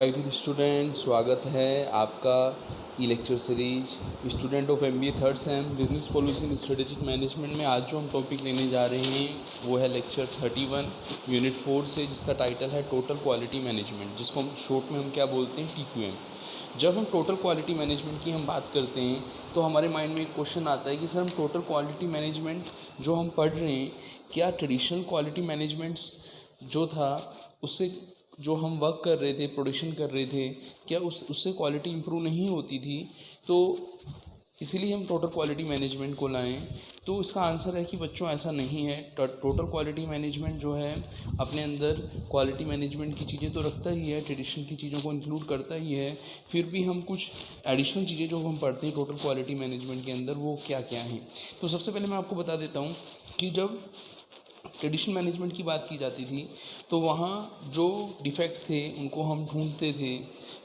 Hi dear student, स्वागत है आपका e lecture series student of MBA third sem business policy and strategic management में आज जो हम टॉपिक लेने जा रहे हैं वो है लेक्चर 31 यूनिट 4 से, जिसका टाइटल है टोटल क्वालिटी मैनेजमेंट, जिसको हम शॉर्ट में हम क्या बोलते हैं, टीक्यूएम। जब हम टोटल क्वालिटी मैनेजमेंट की हम बात करते हैं तो हमारे माइंड में एक क्वेश्चन आता है कि सर हम टोटल क्वालिटी मैनेजमेंट जो हम पढ़ रहे हैं, क्या ट्रेडिशनल क्वालिटी मैनेजमेंट्स जो था उससे जो हम वर्क कर रहे थे, प्रोडक्शन कर रहे थे, क्या उससे क्वालिटी इंप्रूव नहीं होती थी? तो इसीलिए हम टोटल क्वालिटी मैनेजमेंट को लाएं। तो इसका आंसर है कि बच्चों ऐसा नहीं है। टोटल क्वालिटी मैनेजमेंट जो है अपने अंदर क्वालिटी मैनेजमेंट की चीज़ें तो रखता ही है, ट्रेडिशनल की चीज़ों को इंक्लूड करता ही है। फिर भी हम कुछ एडिशनल चीज़ें जो हम पढ़ते हैं टोटल क्वालिटी मैनेजमेंट के अंदर, वो क्या क्या हैं। तो सबसे पहले मैं आपको बता देता हूँ कि जब ट्रेडिशनल मैनेजमेंट की बात की जाती थी तो वहाँ जो डिफेक्ट थे उनको हम ढूंढते थे,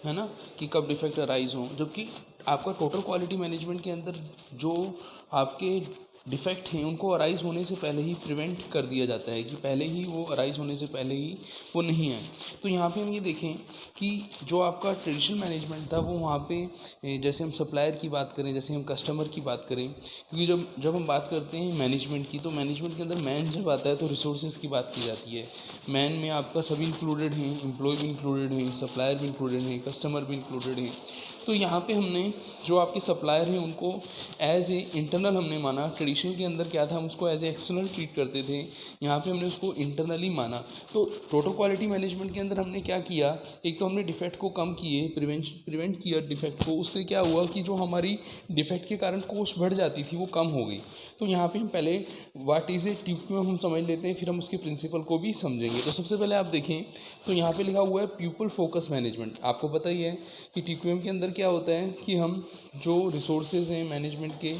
है ना, कि कब डिफेक्ट अराइज हों। जबकि आपका टोटल क्वालिटी मैनेजमेंट के अंदर जो आपके डिफेक्ट हैं उनको अराइज होने से पहले ही प्रिवेंट कर दिया जाता है, कि पहले ही वो अराइज होने से पहले ही वो नहीं आए। तो यहाँ पे हम ये देखें कि जो आपका ट्रेडिशनल मैनेजमेंट था वो वहाँ पे जैसे हम सप्लायर की बात करें, जैसे हम कस्टमर की बात करें, क्योंकि जब जब हम बात करते हैं मैनेजमेंट की, तो मैनेजमेंट के अंदर मैन जब आता है तो रिसोर्सेज की बात की जाती है। मैन में आपका सभी इंक्लूडेड हैं, एम्प्लॉय भी इंक्लूडेड हैं, सप्लायर भी इंक्लूडेड हैं, कस्टमर भी इंक्लूडेड हैं। तो यहाँ पे हमने जो आपके सप्लायर हैं उनको एज ए इंटरनल हमने माना। ट्रेडिशनल के अंदर क्या था, हम उसको एज ए एक्सटर्नल ट्रीट करते थे, यहाँ पे हमने उसको इंटरनली माना। तो टोटल क्वालिटी मैनेजमेंट के अंदर हमने क्या किया, एक तो हमने डिफेक्ट को कम किए, प्रिवेंट किया डिफेक्ट को। उससे क्या हुआ कि जो हमारी डिफेक्ट के कारण कॉस्ट बढ़ जाती थी वो कम हो गई। तो यहाँ पे हम पहले व्हाट इज़ ए टीक्यूएम हम समझ लेते हैं, फिर हम उसके प्रिंसिपल को भी समझेंगे। तो सबसे पहले आप देखें तो यहाँ पे लिखा हुआ है पीपल फोकस मैनेजमेंट। आपको पता ही है कि टीक्यूएम के अंदर क्या होता है कि हम जो रिसोर्सेज हैं मैनेजमेंट के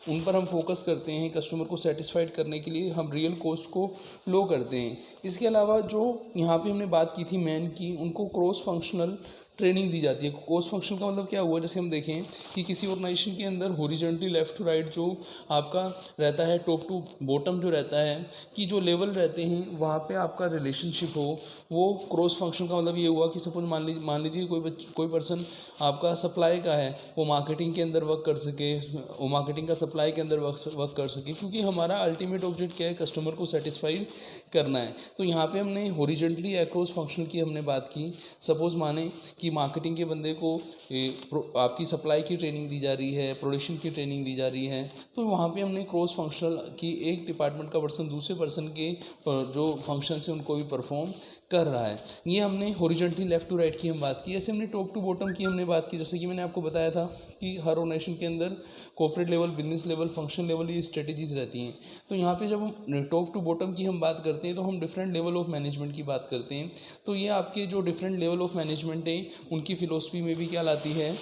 उन पर हम फोकस करते हैं, कस्टमर को सेटिस्फाइड करने के लिए हम रियल कॉस्ट को लो करते हैं। इसके अलावा जो यहाँ पे हमने बात की थी मैन की, उनको क्रॉस फंक्शनल ट्रेनिंग दी जाती है। क्रॉस फंक्शनल का मतलब क्या हुआ, जैसे हम देखें कि किसी ऑर्गेनाइजेशन के अंदर हॉरिजॉन्टली लेफ्ट टू राइट जो आपका रहता है, टॉप टू बॉटम जो रहता है, कि जो लेवल रहते हैं वहाँ पे आपका रिलेशनशिप हो, वो क्रॉस फंक्शन का मतलब ये हुआ कि सपोज मान लीजिए कोई पर्सन आपका सप्लाई का है, वो मार्केटिंग के अंदर वर्क कर सके, वो मार्केटिंग का सप्लाई के अंदर वर्क कर सके, क्योंकि हमारा अल्टीमेट ऑब्जेक्ट क्या है, कस्टमर को सेटिस्फाई करना है। तो यहाँ पे हमने हॉरिजॉन्टली या क्रॉस फंक्शनल की हमने बात की। सपोज माने कि मार्केटिंग के बंदे को आपकी सप्लाई की ट्रेनिंग दी जा रही है, प्रोडक्शन की ट्रेनिंग दी जा रही है, तो वहाँ पे हमने क्रॉस फंक्शनल की एक डिपार्टमेंट का पर्सन दूसरे पर्सन के जो फंक्शन है उनको भी परफॉर्म कर रहा है। ये हमने हॉरिजॉन्टली लेफ्ट टू राइट की हम बात की। ऐसे हमने टॉप टू बॉटम की हमने बात की, जैसे कि मैंने आपको बताया था कि हर ऑर्गेनाइजेशन के अंदर corporate level, business level, function level, ये स्ट्रेटेजीज रहती हैं। तो यहाँ पे जब हम टॉप टू बॉटम की हम बात करते हैं तो हम डिफरेंट लेवल ऑफ मैनेजमेंट की बात करते हैं। तो ये आपके जो डिफरेंट लेवल ऑफ मैनेजमेंट है उनकी फिलोसफी में भी क्या लाती है,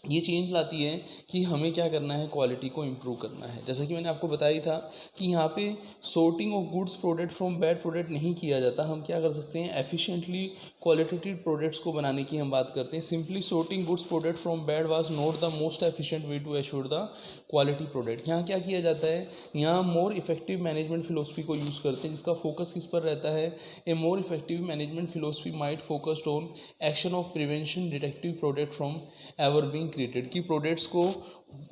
ये चेंज लाती है कि हमें क्या करना है, क्वालिटी को इम्प्रूव करना है। जैसा कि मैंने आपको बताया था कि यहाँ पे sorting of goods product from bad product नहीं किया जाता। हम क्या कर सकते हैं, एफिशिएंटली क्वालिटेटिव प्रोडक्ट्स को बनाने की हम बात करते हैं। Simply sorting goods product from bad was not the most efficient way to assure the quality product. यहाँ क्या किया जाता है, यहाँ मोर इफेक्टिव मैनेजमेंट फिलोसफी को यूज़ करते हैं, जिसका फोकस किस पर रहता है, a more effective management philosophy might focused on action of prevention detective product from ever being created. की प्रोडक्ट्स को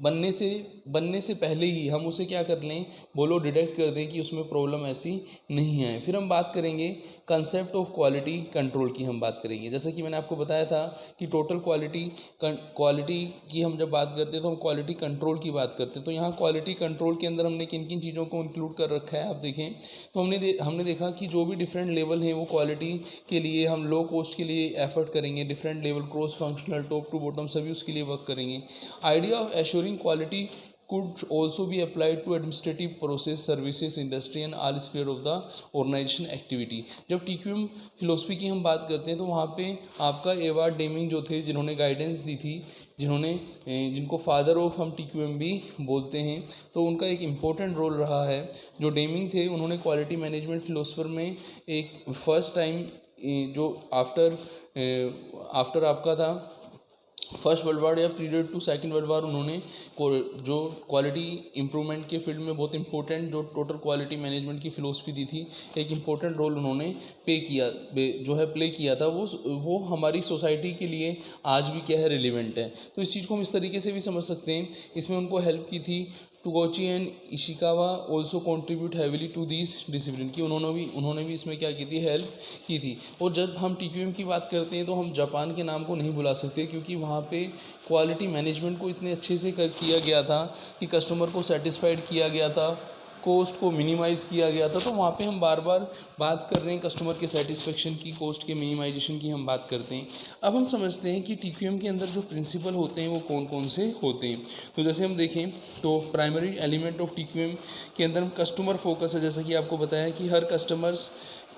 बनने से पहले ही हम उसे क्या कर लें, बोलो डिटेक्ट कर दें कि उसमें प्रॉब्लम ऐसी नहीं है। फिर हम बात करेंगे कंसेप्ट ऑफ क्वालिटी कंट्रोल की हम बात करेंगे। जैसा कि मैंने आपको बताया था कि टोटल क्वालिटी की हम जब बात करते हैं तो हम क्वालिटी कंट्रोल की बात करते हैं। तो यहाँ क्वालिटी कंट्रोल के अंदर हमने किन किन चीज़ों को इंक्लूड कर रखा है, आप देखें तो हमने देखा कि जो भी डिफरेंट लेवल हैं वो क्वालिटी के लिए हम लो कॉस्ट के लिए एफर्ट करेंगे। Different level, cross functional, top to bottom, सभी उसके लिए वर्क करेंगे। Idea of assuring quality could also be applied to administrative process, services, industry and all sphere of the organization activity। जब TQM philosophy की हम बात करते हैं तो वहाँ पे आपका एवार्ड डेमिंग जो थे, जिन्होंने गाइडेंस दी थी, जिनको फादर ऑफ हम टीक्यूएम भी बोलते हैं, तो उनका एक इम्पोर्टेंट रोल रहा है। जो डेमिंग थे उन्होंने क्वालिटी मैनेजमेंट फिलोसफर में एक फर्स्ट टाइम जो आफ्टर आफ्टर आपका था फर्स्ट वर्ल्ड वार या period to second world war उन्होंने जो क्वालिटी इंप्रूवमेंट के फील्ड में बहुत इंपॉर्टेंट जो टोटल क्वालिटी मैनेजमेंट की फिलोसफी दी थी, एक इम्पोर्टेंट रोल उन्होंने प्ले किया था। वो हमारी सोसाइटी के लिए आज भी क्या है, रिलेवेंट है। तो इस चीज़ को हम इस तरीके से भी समझ सकते हैं। इसमें उनको हेल्प की थी Taguchi and Ishikawa also contribute heavily to this discipline, कि उन्होंने भी इसमें क्या की थी, हेल्प की थी। और जब हम TQM की बात करते हैं तो हम जापान के नाम को नहीं भुला सकते, क्योंकि वहाँ पे क्वालिटी मैनेजमेंट को इतने अच्छे से किया गया था कि कस्टमर को सेटिस्फाइड किया गया था, कॉस्ट को मिनिमाइज़ किया गया था। तो वहाँ पे हम बार बार बात कर रहे हैं कस्टमर के सेटिस्फेक्शन की, कॉस्ट के मिनिमाइजेशन की हम बात करते हैं। अब हम समझते हैं कि TQM के अंदर जो प्रिंसिपल होते हैं वो कौन कौन से होते हैं। तो जैसे हम देखें तो प्राइमरी एलिमेंट ऑफ TQM के अंदर कस्टमर फोकस है। जैसा कि आपको बताया कि हर कस्टमर्स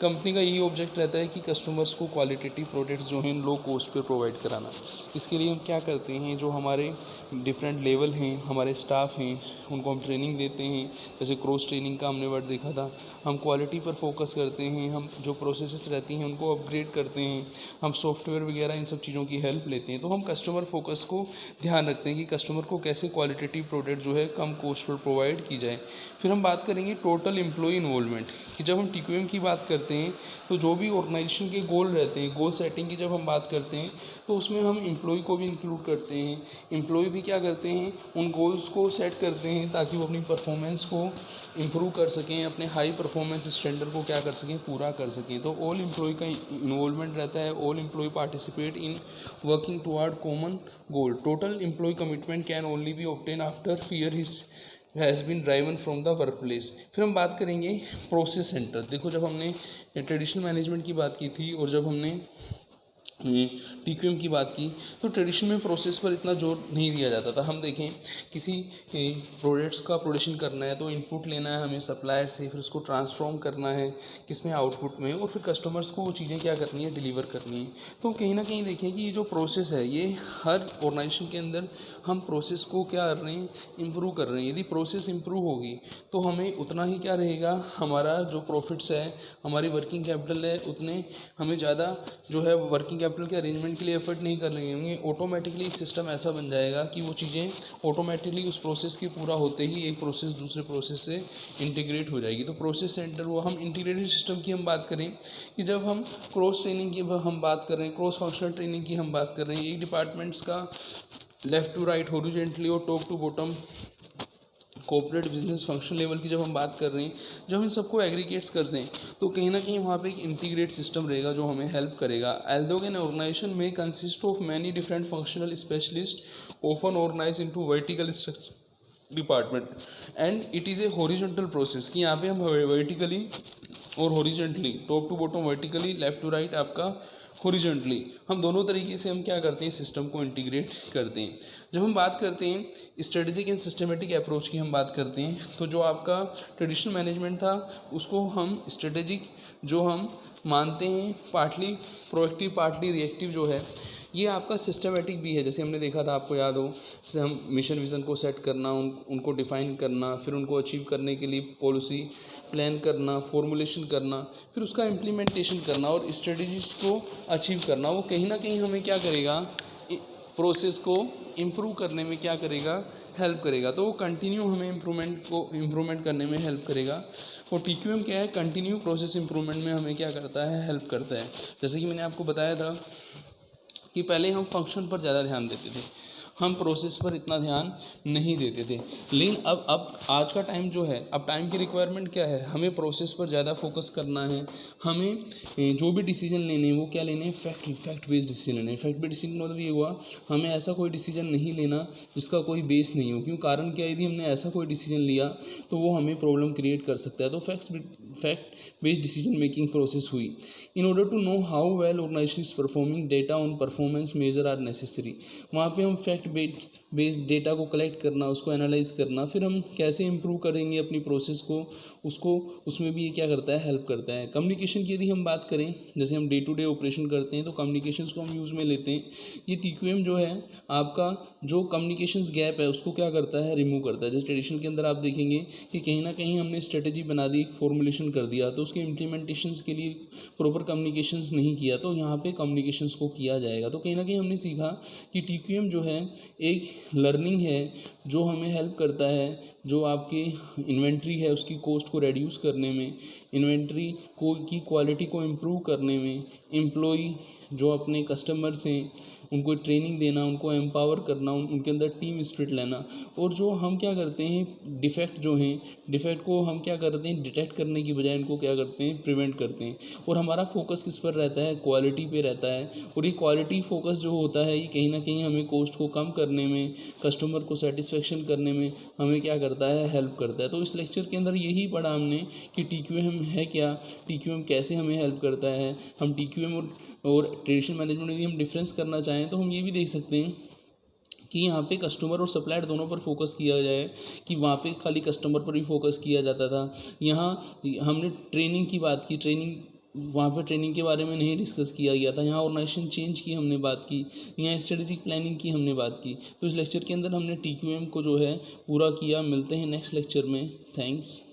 कंपनी का यही ऑब्जेक्ट रहता है कि कस्टमर्स को क्वालिटेटिव प्रोडक्ट्स जो हैं लो कॉस्ट पे प्रोवाइड कराना। इसके लिए हम क्या करते हैं, जो हमारे डिफरेंट लेवल हैं, हमारे स्टाफ हैं, उनको हम ट्रेनिंग देते हैं। जैसे क्रॉस ट्रेनिंग का हमने वर्ड देखा था। हम क्वालिटी पर फोकस करते हैं, हम जो प्रोसेसेस रहती हैं उनको अपग्रेड करते हैं, हम सॉफ्टवेयर वगैरह इन सब चीज़ों की हेल्प लेते हैं। तो हम कस्टमर फोकस को ध्यान रखते हैं कि कस्टमर को कैसे क्वालिटेटिव प्रोडक्ट जो है कम कॉस्ट पर प्रोवाइड की जाए। फिर हम बात करेंगे टोटल एम्प्लॉय इन्वॉल्वमेंट कि जब हम TQM की बात करते हैं तो जो भी ऑर्गेनाइजेशन के गोल रहते हैं, गोल सेटिंग की जब हम बात करते हैं तो उसमें हम एम्प्लॉय को भी इंक्लूड करते हैं। एम्प्लॉय भी क्या करते हैं, उन गोल्स को सेट करते हैं ताकि वो अपनी परफॉर्मेंस को इम्प्रूव कर सकें, अपने हाई परफॉर्मेंस स्टैंडर्ड को क्या कर सकें, पूरा कर सकें। तो ऑल एम्प्लॉय का इन्वॉल्वमेंट रहता है, all employ participate in working toward common goal. Total employ commitment can only be obtain after fear his has been driven from the work place. फिर हम बात करेंगे प्रोसेस सेंटर। देखो, जब हमने ट्रेडिशनल मैनेजमेंट की बात की थी और जब हमने TQM की बात की तो ट्रेडिशन में प्रोसेस पर इतना जोर नहीं दिया जाता था। हम देखें किसी प्रोडक्ट्स का प्रोडक्शन करना है तो इनपुट लेना है हमें सप्लायर से, फिर उसको ट्रांसफॉर्म करना है किस में, आउटपुट में, और फिर कस्टमर्स को वो चीज़ें क्या करनी है, डिलीवर करनी है। तो कहीं ना कहीं देखें कि ये जो प्रोसेस है ये हर ऑर्गेनाइजेशन के अंदर हम प्रोसेस को क्या कर रहे हैं, इम्प्रूव कर रहे हैं। यदि प्रोसेस इम्प्रूव होगी तो हमें उतना ही क्या रहेगा, हमारा जो प्रॉफिट्स है, हमारी वर्किंग कैपिटल है, उतने हमें ज़्यादा जो है वर्किंग कैपिटल के अरेंजमेंट के लिए एफर्ट नहीं करने होंगे। ऑटोमेटिकली एक सिस्टम ऐसा बन जाएगा कि वो चीज़ें ऑटोमेटिकली उस प्रोसेस के पूरा होते ही एक प्रोसेस दूसरे प्रोसेस से इंटीग्रेट हो जाएगी। तो प्रोसेस सेंटर वो हम इंटीग्रेटेड सिस्टम की हम बात करें कि जब हम क्रॉस ट्रेनिंग की हम बात कर रहे हैं, क्रॉस फंक्शनल ट्रेनिंग की हम बात कर रहे हैं, एक डिपार्टमेंट्स का लेफ्ट टू राइट, हॉरिजॉन्टली और top to bottom corporate business function level की जब हम बात कर रहे हैं, जब हम इन सबको एग्रीगेट्स करते हैं तो कहीं ना कहीं वहाँ पे एक इंटीग्रेट सिस्टम रहेगा जो हमें हेल्प करेगा। एल्दो एन ऑर्गेनाइजेशन में consist of many different functional specialist often organize into vertical structure department and it is a horizontal process कि यहाँ पे हम वर्टिकली और horizontally, top to bottom vertically, left to right आपका horizontally, हम दोनों तरीके से हम क्या करते हैं, सिस्टम को इंटीग्रेट करते हैं। जब हम बात करते हैं स्ट्रेटेजिक एंड सिस्टमेटिक अप्रोच की हम बात करते हैं तो जो आपका ट्रेडिशनल मैनेजमेंट था उसको हम स्ट्रेटेजिक जो हम मानते हैं, पार्टली प्रोएक्टिव पार्टली रिएक्टिव जो है, ये आपका सिस्टमेटिक भी है। जैसे हमने देखा था, आपको याद हो, जैसे हम मिशन विज़न को सेट करना, उनको डिफ़ाइन करना, फिर उनको अचीव करने के लिए पॉलिसी प्लान करना, फॉर्मुलेशन करना, फिर उसका इम्प्लीमेंटेशन करना और स्ट्रेटजीज को अचीव करना, वो कहीं ना कहीं हमें क्या करेगा, प्रोसेस को इम्प्रूव करने में क्या करेगा, हेल्प करेगा। तो वो कंटिन्यू हमें इम्प्रूवमेंट करने में हेल्प करेगा। और TQM क्या है, कंटिन्यू प्रोसेस इम्प्रूवमेंट में हमें क्या करता है, हेल्प करता है। जैसे कि मैंने आपको बताया था कि पहले हम फंक्शन पर ज़्यादा ध्यान देते थे, हम प्रोसेस पर इतना ध्यान नहीं देते थे। लेकिन अब आज का टाइम जो है, अब टाइम की रिक्वायरमेंट क्या है, हमें प्रोसेस पर ज़्यादा फोकस करना है। हमें जो भी डिसीजन लेने हैं वो क्या लेने हैं, फैक्ट बेस्ड डिसीजन लेने हैं। फैक्ट बेस्ड डिसीजन मतलब ये हुआ, हमें ऐसा कोई डिसीजन नहीं लेना जिसका कोई बेस नहीं हो। क्यों, कारण क्या, यदि हमने ऐसा कोई डिसीजन लिया तो वो हमें प्रॉब्लम क्रिएट कर सकता है। तो fact based decision making process हुई। In order to know how well organization is performing, data on performance measure are necessary. वहाँ पे हम फैक्ट फैक्ट बेस्ड डेटा को कलेक्ट करना, उसको एनालाइज करना, फिर हम कैसे इम्प्रूव करेंगे अपनी प्रोसेस को, उसको उसमें भी ये क्या करता है, हेल्प करता है। कम्युनिकेशन की यदि हम बात करें, जैसे हम डे टू डे ऑपरेशन करते हैं तो कम्युनिकेशंस को हम यूज़ में लेते हैं। ये TQM जो है आपका जो कम्युनिकेशंस गैप है उसको क्या करता है, रिमूव करता है। जैसे ट्रेडिशनल के अंदर आप देखेंगे कि कहीं ना कहीं हमने स्ट्रेटेजी बना दी, फॉर्मुलेशन कर दिया, तो उसके इम्प्लीमेंटेशंस के लिए प्रॉपर कम्युनिकेशंस नहीं किया, तो यहाँ पे कम्युनिकेशंस को किया जाएगा। तो कहीं ना कहीं हमने सीखा कि TQM जो है एक लर्निंग है जो हमें हेल्प करता है, जो आपकी इन्वेंट्री है उसकी कॉस्ट को रिड्यूस करने में, इन्वेंट्री को की क्वालिटी को इम्प्रूव करने में, एम्प्लॉई जो अपने कस्टमर्स हैं उनको ट्रेनिंग देना, उनको एम्पावर करना, उनके अंदर टीम स्पिरिट लाना। और जो हम क्या करते हैं, डिफेक्ट जो हैं, डिफेक्ट को हम क्या करते हैं, डिटेक्ट करने की बजाय उनको क्या करते हैं, प्रिवेंट करते हैं। और हमारा फोकस किस पर रहता है, क्वालिटी पे रहता है। और ये क्वालिटी फोकस जो होता है ये कहीं ना कहीं हमें कॉस्ट को कम करने में, कस्टमर को सेटिस्फेक्शन करने में हमें क्या करता है, हेल्प करता है। तो इस लेक्चर के अंदर यही पढ़ा हमने कि TQM है क्या, TQM कैसे हमें हेल्प करता है। हम TQM और ट्रेडिशनल मैनेजमेंट में भी हम डिफरेंस करना चाहें तो हम ये भी देख सकते हैं कि यहाँ पे कस्टमर और सप्लायर दोनों पर फोकस किया जाए, कि वहाँ पे खाली कस्टमर पर भी फोकस किया जाता था। यहाँ हमने ट्रेनिंग की बात की, वहाँ पे ट्रेनिंग के बारे में नहीं डिस्कस किया गया था। यहाँ ऑर्गेनाइजेशन चेंज की हमने बात की, यहाँ स्ट्रेटेजिक प्लानिंग की हमने बात की। तो इस लेक्चर के अंदर हमने TQM को जो है पूरा किया। मिलते हैं नेक्स्ट लेक्चर में। थैंक्स।